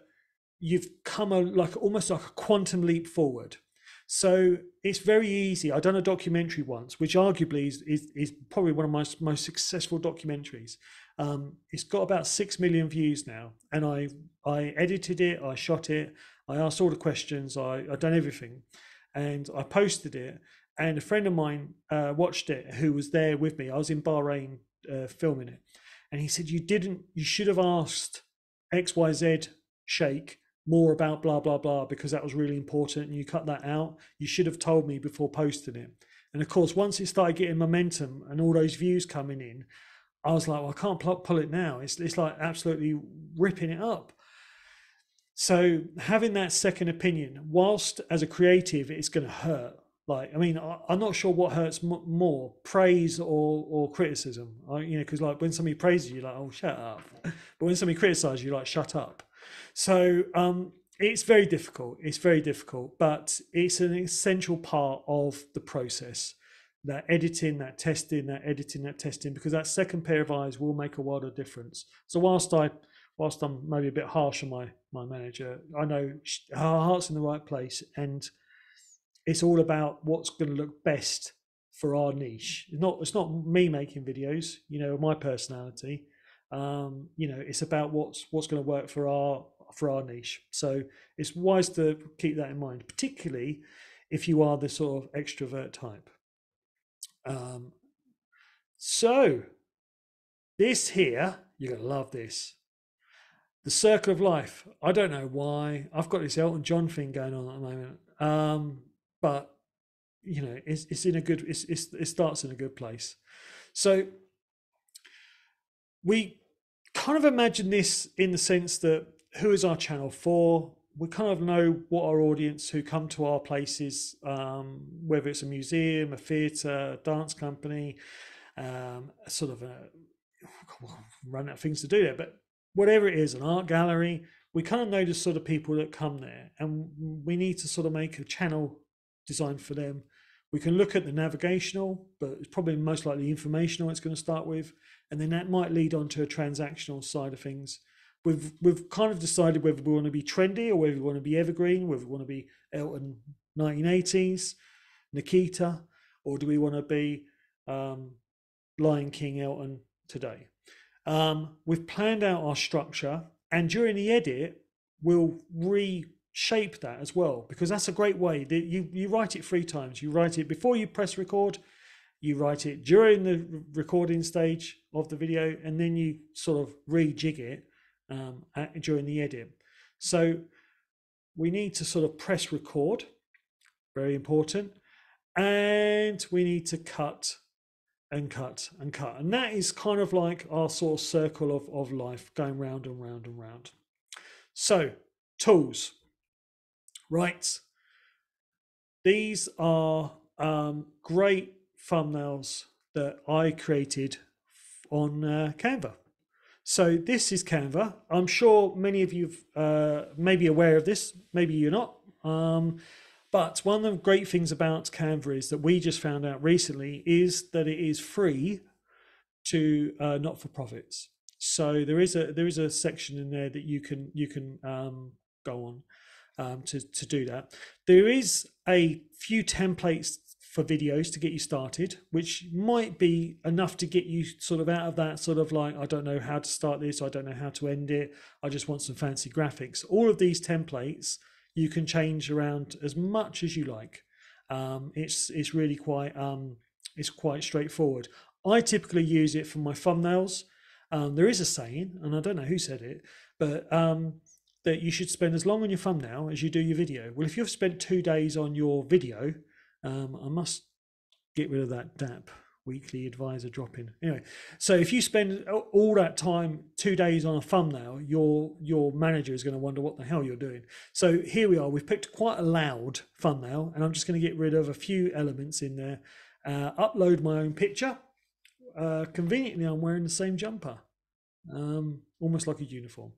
you've come almost like a quantum leap forward. So it's very easy. I've done a documentary once, which arguably is probably one of my most successful documentaries. It's got about 6 million views now, and I edited it, I shot it, I asked all the questions, I've done everything, and I posted it. And a friend of mine watched it, who was there with me. I was in Bahrain filming it, and he said, you should have asked XYZ Sheikh more about blah blah blah, because that was really important, and you cut that out. You should have told me before posting it. And of course, once it started getting momentum and all those views coming in, I was like, well, I can't pull it now. It's like absolutely ripping it up. So having that second opinion, whilst as a creative it's going to hurt, like, I mean, I'm not sure what hurts more, praise or criticism. Because like when somebody praises you, like, oh, shut up. But when somebody criticizes you, like, shut up. So it's very difficult. It's very difficult, but it's an essential part of the process. That editing, that testing, that editing, that testing, because that second pair of eyes will make a world of difference. So whilst I'm maybe a bit harsh on my manager, I know her heart's in the right place, and it's all about what's going to look best for our niche. It's not me making videos, my personality. It's about what's going to work for our niche. So it's wise to keep that in mind, particularly if you are the sort of extrovert type. So this here, you're going to love this. The circle of life. I don't know why. I've got this Elton John thing going on at the moment. But it's in a good, it starts in a good place. So we kind of imagine this in the sense that who is our channel for? We kind of know what our audience who come to our places, whether it's a museum, a theatre, a dance company, sort of run out of things to do there, but whatever it is, an art gallery, we kind of know the sort of people that come there, and we need to sort of make a channel designed for them. We can look at the navigational, but it's probably most likely informational it's going to start with, and then that might lead on to a transactional side of things. We've kind of decided whether we want to be trendy or whether we want to be evergreen, whether we want to be Elton 1980s, Nikita, or do we want to be Lion King Elton today. We've planned out our structure, and during the edit, we'll reshape that as well, because that's a great way. You write it 3 times. You write it before you press record, you write it during the recording stage of the video, and then you sort of rejig it during the edit. So we need to sort of press record, very important, and we need to cut and cut and cut, and that is kind of like our sort of circle of life, going round and round and round. So tools, right? These are great thumbnails that I created on Canva. So this is Canva. I'm sure many of you may be aware of this, maybe you're not. But one of the great things about Canva is that we just found out recently is that it is free to not-for-profits. So there is a section in there that you can go on. to do that. There is a few templates for videos to get you started, which might be enough to get you sort of out of that sort of like, I don't know how to start this, I don't know how to end it, I just want some fancy graphics. All of these templates you can change around as much as you like. It's really quite it's quite straightforward. I typically use it for my thumbnails. There is a saying, and I don't know who said it, but that you should spend as long on your thumbnail as you do your video. Well, if you've spent 2 days on your video, I must get rid of that DAP, weekly advisor drop-in. Anyway, so if you spend all that time, 2 days on a thumbnail, your manager is going to wonder what the hell you're doing. So here we are. We've picked quite a loud thumbnail, and I'm just going to get rid of a few elements in there. Upload my own picture. Conveniently, I'm wearing the same jumper, almost like a uniform.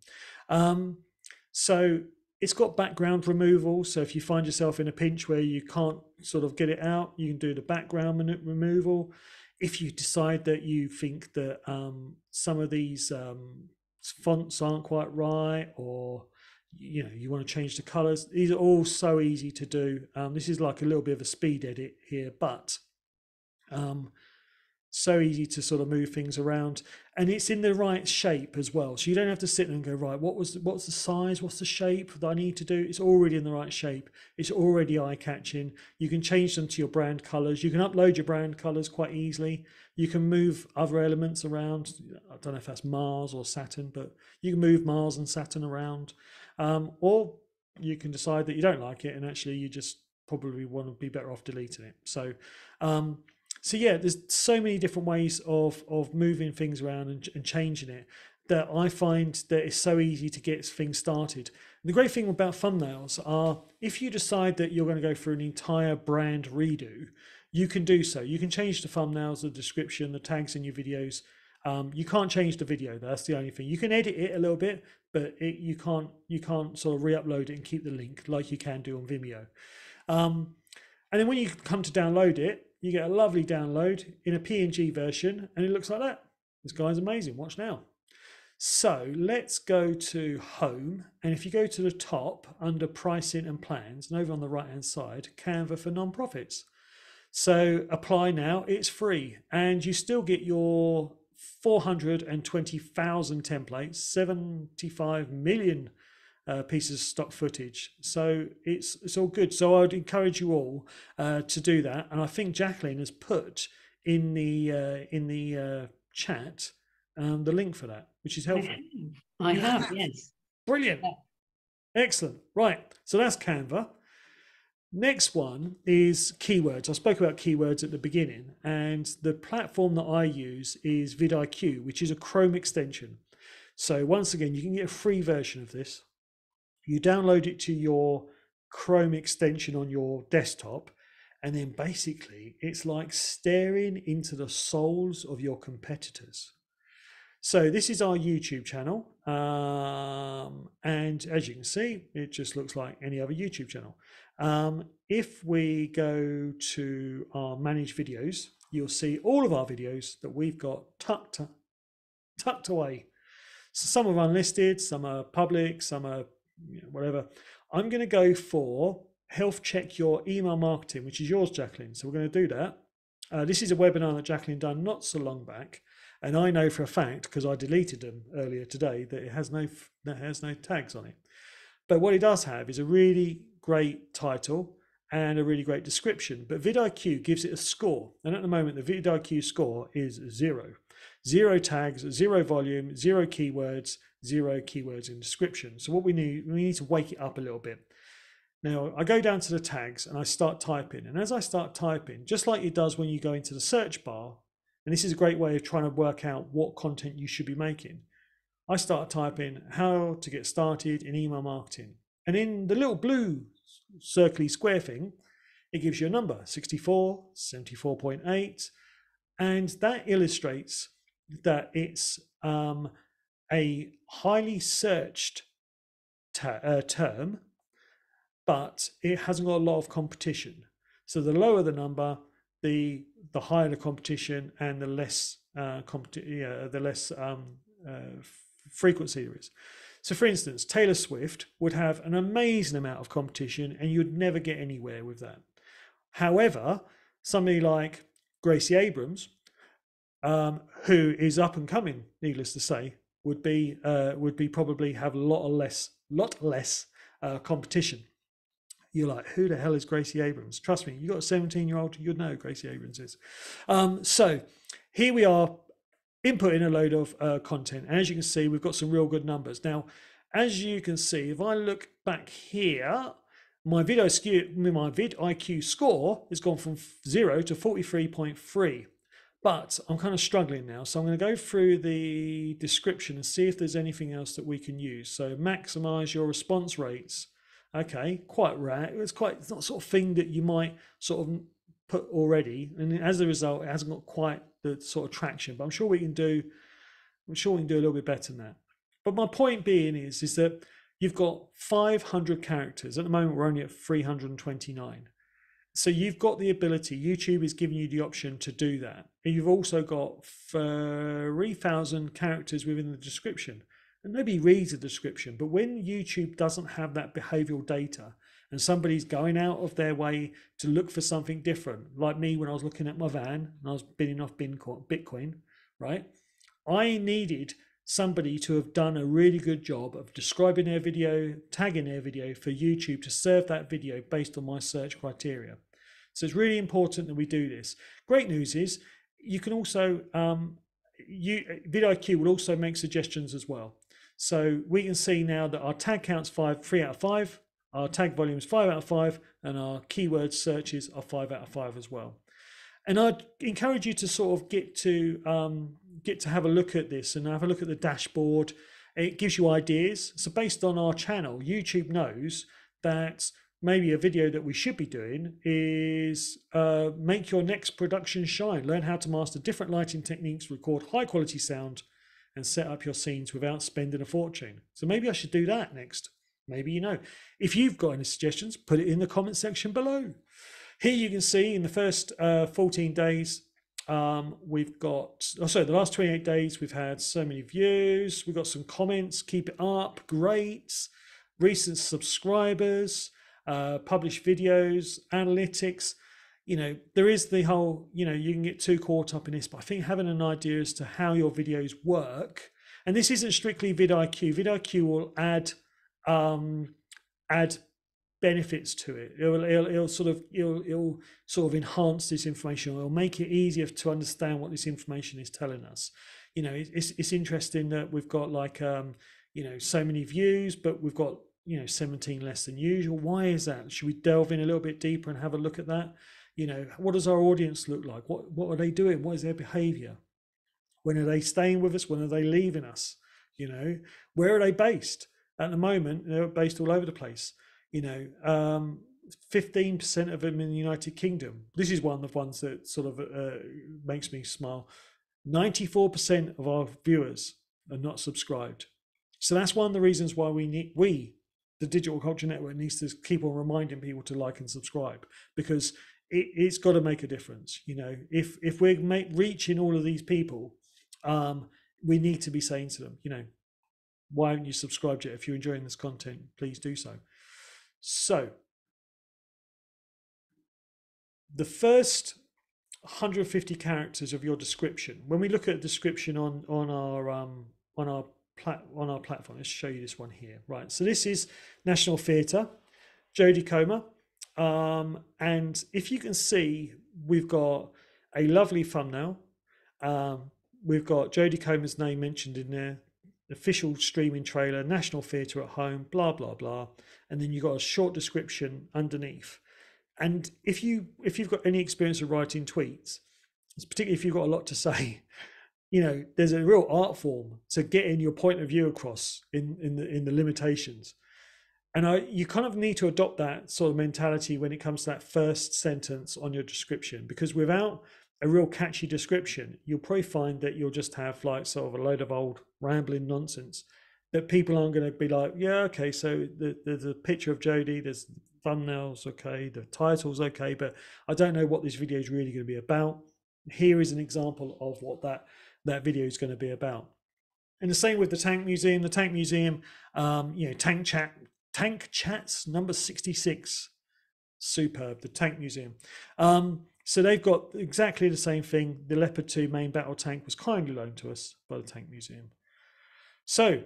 So it's got background removal. So if you find yourself in a pinch where you can't sort of get it out, you can do the background removal. If you decide that you think that some of these fonts aren't quite right, or you want to change the colors, these are all so easy to do. This is like a little bit of a speed edit here, but so easy to sort of move things around, and it's in the right shape as well. So you don't have to sit there and go, right, what's the size, what's the shape that I need to do? It's already in the right shape. It's already eye-catching. You can change them to your brand colors. You can upload your brand colors quite easily. You can move other elements around. I don't know if that's Mars or Saturn, but you can move Mars and Saturn around. Or you can decide that you don't like it and actually you just probably want to be better off deleting it. So yeah, there's so many different ways of moving things around and changing it that I find that it's so easy to get things started. And the great thing about thumbnails are, if you decide that you're going to go through an entire brand redo, you can do so. You can change the thumbnails, the description, the tags in your videos. You can't change the video. That's the only thing. You can edit it a little bit, but you can't sort of re-upload it and keep the link like you can do on Vimeo. And then when you come to download it, you get a lovely download in a PNG version, and it looks like that. This guy's amazing. Watch now. So let's go to home, and if you go to the top under pricing and plans, and over on the right hand side, Canva for non-profits. So apply now. It's free, and you still get your 420,000 templates, 75 million pieces of stock footage. So it's all good. So I'd encourage you all to do that. And I think Jacqueline has put in the chat the link for that, which is helpful. I have, yes. Brilliant. Yeah. Excellent. Right. So that's Canva. Next one is keywords. I spoke about keywords at the beginning, and the platform that I use is vidIQ, which is a Chrome extension. So once again, you can get a free version of this. You download it to your Chrome extension on your desktop, and then basically it's like staring into the souls of your competitors. So this is our YouTube channel, and as you can see, it just looks like any other YouTube channel. If we go to our managed videos, you'll see all of our videos that we've got tucked away. So some are unlisted, some are public, some are whatever. I'm going to go for health check your email marketing, which is yours, Jacqueline. So we're going to do that. This is a webinar that Jacqueline done not so long back, and I know for a fact, because I deleted them earlier today, that it has no tags on it. But what it does have is a really great title and a really great description. But vidIQ gives it a score, and at the moment the vidIQ score is 0. 0 tags, 0 volume, 0 keywords, 0 keywords in description. So what we need to wake it up a little bit. Now I go down to the tags and I start typing, and as I start typing, just like it does when you go into the search bar, and this is a great way of trying to work out what content you should be making, I start typing how to get started in email marketing, and in the little blue circly square thing, it gives you a number, 64, 74.8, and that illustrates that it's a highly searched term, but it hasn't got a lot of competition. So the lower the number, the higher the competition, and the less frequency there is. So for instance, Taylor Swift would have an amazing amount of competition and you'd never get anywhere with that. However, somebody like Gracie Abrams, who is up and coming, needless to say, would be probably have a lot less competition. You're like, who the hell is Gracie Abrams? Trust me, you got a 17-year-old, you'd know who Gracie Abrams is. So here we are, inputting a load of content. And as you can see, we've got some real good numbers. Now, as you can see, if I look back here, my vidIQ score has gone from 0 to 43.3. But I'm kind of struggling now. So I'm going to go through the description and see if there's anything else that we can use. So maximize your response rates. Okay, quite rare. It's not sort of thing that you might sort of put already. And as a result, it hasn't got quite the sort of traction, but I'm sure we can do a little bit better than that. But my point being is that you've got 500 characters. At the moment, we're only at 329. So you've got the ability, YouTube is giving you the option to do that. And you've also got 3,000 characters within the description. And nobody reads the description, but when YouTube doesn't have that behavioral data and somebody's going out of their way to look for something different, like me when I was looking at my van and I was bidding off Bitcoin, right? I needed somebody to have done a really good job of describing their video, tagging their video for YouTube to serve that video based on my search criteria. So it's really important that we do this. Great news is you can also, vidIQ will also make suggestions as well. So we can see now that our tag count's 3 out of 5, our tag volume is 5 out of 5, and our keyword searches are 5 out of 5 as well. And I'd encourage you to sort of get to have a look at this and have a look at the dashboard. It gives you ideas. So based on our channel, YouTube knows that maybe a video that we should be doing is make your next production shine. Learn how to master different lighting techniques, record high quality sound, and set up your scenes without spending a fortune. So maybe I should do that next. Maybe you know. If you've got any suggestions, put it in the comment section below. Here you can see in the first 14 days, we've got, the last 28 days, we've had so many views. We've got some comments, keep it up, great. Recent subscribers, published videos, analytics. You know, there is the whole, you know, you can get too caught up in this, but I think having an idea as to how your videos work, and this isn't strictly vidIQ. vidIQ will add benefits to it. It'll sort of enhance this information. It'll make it easier to understand what this information is telling us. You know, it's interesting that we've got like you know, so many views, but we've got, you know, 17 less than usual. Why is that? Should we delve in a little bit deeper and have a look at that? You know, what does our audience look like? What are they doing? What is their behavior? When are they staying with us? When are they leaving us? You know, where are they based? At the moment, they're based all over the place. You know, 15% of them in the United Kingdom. This is one of the ones that sort of makes me smile. 94% of our viewers are not subscribed. So that's one of the reasons why the Digital Culture Network, needs to keep on reminding people to like and subscribe, because it's got to make a difference. You know, if we're reaching all of these people, we need to be saying to them, you know, why haven't you subscribed yet? If you're enjoying this content, please do so. So the first 150 characters of your description, when we look at description on our platform, let's show you this one here. Right, so this is National Theatre, Jodie Comer, and if you can see, we've got a lovely thumbnail. We've got Jodie Comer's name mentioned in there, official streaming trailer, National Theatre at home, blah blah blah, and then you've got a short description underneath. And if you've got any experience of writing tweets, particularly if you've got a lot to say, you know, there's a real art form to getting your point of view across in the limitations. And you kind of need to adopt that sort of mentality when it comes to that first sentence on your description, because without a real catchy description, you'll probably find that you'll just have like sort of a load of old rambling nonsense that people aren't going to be like, yeah, okay, so there's a picture of Jodie, there's thumbnails, okay, the title's okay, but I don't know what this video is really going to be about. Here is an example of what that video is going to be about. And the same with the Tank Museum. The Tank Museum, Tank Chats number 66, superb. The Tank Museum. So they've got exactly the same thing. The Leopard 2 main battle tank was kindly loaned to us by the Tank Museum. So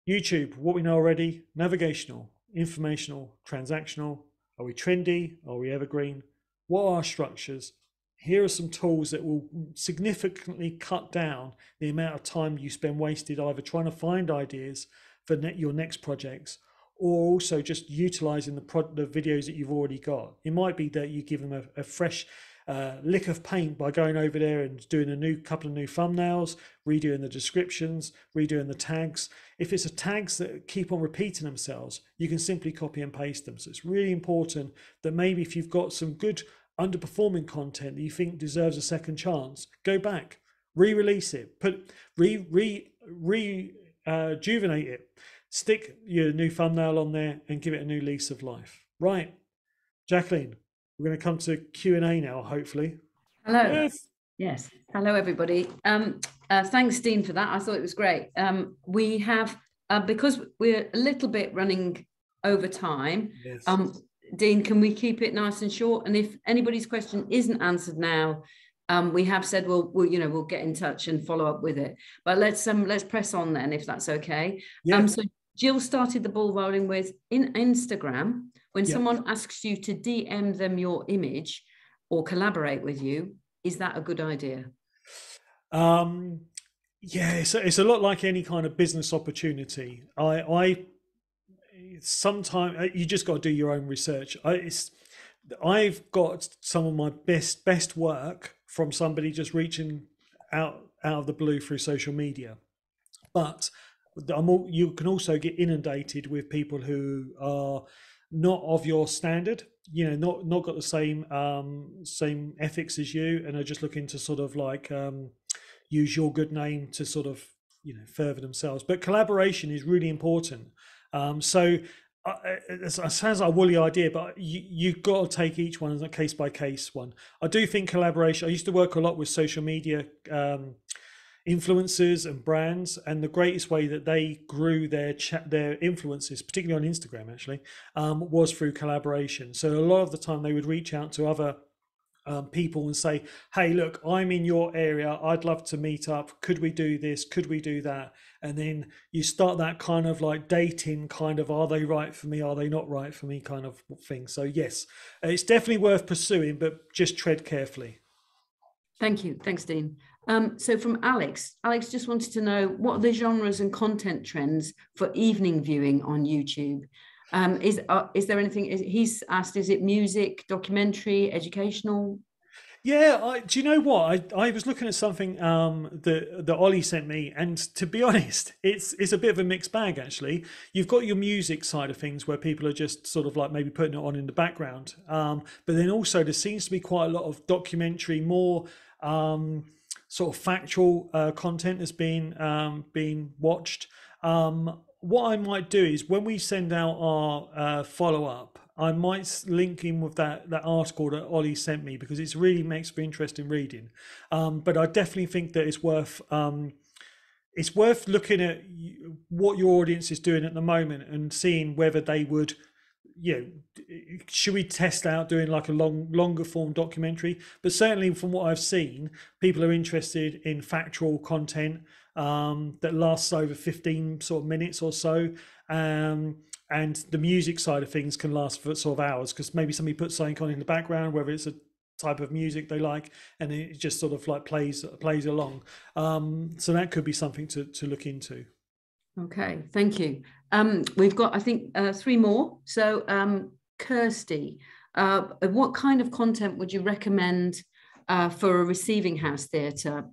YouTube, what we know already: navigational, informational, transactional. Are we trendy? Are we evergreen? What are our structures? Here are some tools that will significantly cut down the amount of time you spend wasted either trying to find ideas for your next projects, or also just utilizing the videos that you've already got. It might be that you give them a fresh lick of paint by going over there and doing a couple of new thumbnails, redoing the descriptions, redoing the tags. If it's tags that keep on repeating themselves, you can simply copy and paste them. So it's really important that maybe if you've got some good underperforming content that you think deserves a second chance, go back, re-release it, rejuvenate it, stick your new thumbnail on there and give it a new lease of life. Right, Jacqueline, we're going to come to Q&A now, hopefully. Hello. Yes. Hello, everybody. Thanks, Dean, for that. I thought it was great. We have, because we're a little bit running over time, yes. Dean, can we keep it nice and short? And if anybody's question isn't answered now, we have said we'll get in touch and follow up with it. But let's press on then, if that's okay. Yeah. So Jill started the ball rolling with, in Instagram, when someone asks you to DM them your image or collaborate with you, is that a good idea? Yeah, it's a lot like any kind of business opportunity. I sometimes you just got to do your own research. I've got some of my best work from somebody just reaching out of the blue through social media, but you can also get inundated with people who are not of your standard, not got the same ethics as you, and are just looking to sort of like use your good name to sort of further themselves. But collaboration is really important. So it sounds like a woolly idea, but you've got to take each one as a case by case one. I do think collaboration. I used to work a lot with social media influencers and brands, and the greatest way that they grew their influences, particularly on Instagram actually, was through collaboration. So a lot of the time they would reach out to other people and say, hey, look, I'm in your area, I'd love to meet up, could we do this, could we do that? And then you start that kind of like dating kind of, are they right for me, are they not right for me kind of thing. So yes, it's definitely worth pursuing, but just tread carefully. Thank you. Thanks, Dean. So from Alex just wanted to know, what are the genres and content trends for evening viewing on YouTube? Is there anything, he's asked, is it music, documentary, educational? Yeah, do you know what? I was looking at something that Ollie sent me, and to be honest, it's a bit of a mixed bag actually. You've got your music side of things where people are just sort of like maybe putting it on in the background, but then also there seems to be quite a lot of documentary, more sort of factual content that's being watched. What I might do is when we send out our follow-up, I might link in with that article that Ollie sent me, because it really makes for interesting reading. But I definitely think that it's worth looking at what your audience is doing at the moment and seeing whether they would, should we test out doing like a longer form documentary? But certainly from what I've seen, people are interested in factual content that lasts over 15 sort of minutes or so. And the music side of things can last for sort of hours, because maybe somebody puts something on in the background, whether it's a type of music they like, and it just sort of like plays along. So that could be something to look into. Okay, thank you. We've got, I think, 3 more. So Kirsty, what kind of content would you recommend for a receiving house theatre?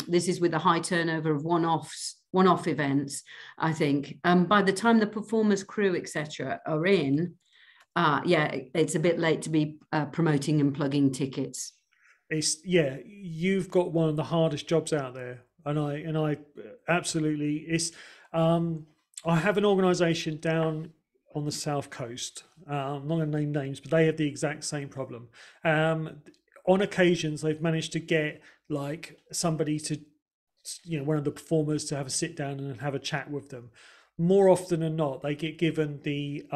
This is with a high turnover of one-off events, I think. By the time the performers, crew, etc. are in, it's a bit late to be promoting and plugging tickets. You've got one of the hardest jobs out there, and I absolutely, it's I have an organisation down on the south coast. I'm not going to name names, but they have the exact same problem. On occasions, they've managed to get like somebody to one of the performers to have a sit down and have a chat with them. More often than not, they get given the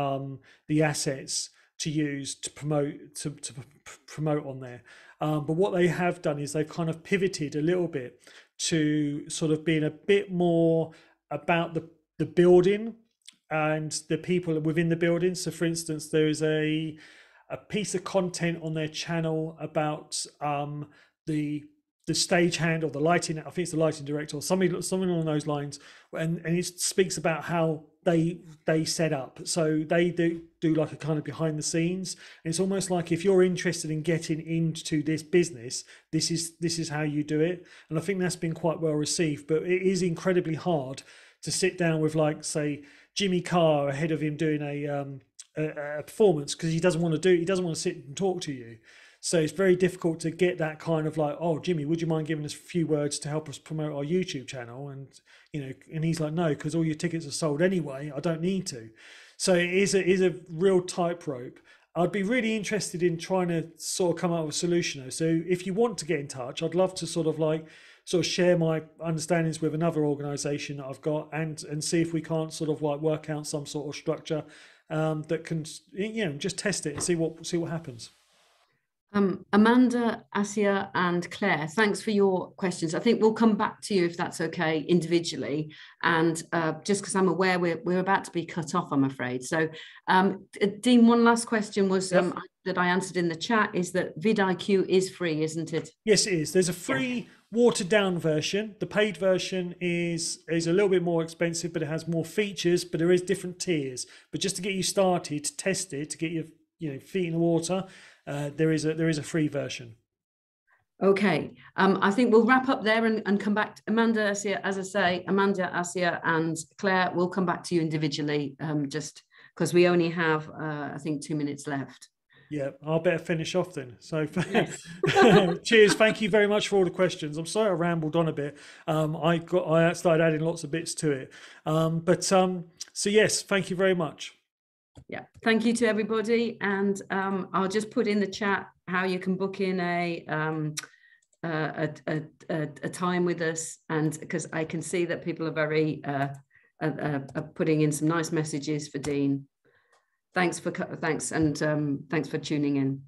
assets to use to promote on there. But what they have done is they've kind of pivoted a little bit to sort of being a bit more about the building and the people within the building. So, for instance, there is a piece of content on their channel about the stagehand or the lighting. I think it's the lighting director or something along those lines, and it speaks about how they set up. So they do like a kind of behind the scenes. And it's almost like if you're interested in getting into this business, this is how you do it. And I think that's been quite well received. But it is incredibly hard to sit down with, like, say, Jimmy Carr ahead of him doing a performance, because he doesn't want to sit and talk to you. So it's very difficult to get that kind of like, oh, Jimmy, would you mind giving us a few words to help us promote our YouTube channel? And and he's like, no, because all your tickets are sold anyway. I don't need to. So it is a real tightrope. I'd be really interested in trying to sort of come up with a solution though. So if you want to get in touch, I'd love to sort of share my understandings with another organisation that I've got, and see if we can't sort of like work out some sort of structure that can just test it and see what happens. Amanda, Asia, and Claire, thanks for your questions. I think we'll come back to you if that's okay individually. And just because I'm aware we're about to be cut off, I'm afraid. So, Dean, one last question was that I answered in the chat is that vidIQ is free, isn't it? Yes, it is. There's a free watered down version. The paid version is a little bit more expensive, but it has more features. But there is different tiers. But just to get you started, to test it, to get your feet in the water. There is a free version. Okay, I think we'll wrap up there and come back to Amanda, Asia. As I say, Amanda, Asia, and Claire, we'll come back to you individually, just because we only have, I think, 2 minutes left. Yeah, I'll better finish off then. So, yes. Cheers. Thank you very much for all the questions. I'm sorry I rambled on a bit. I started adding lots of bits to it. So yes, thank you very much. Yeah, thank you to everybody, and I'll just put in the chat how you can book in a time with us, and because I can see that people are very putting in some nice messages for Dean. Thanks for tuning in.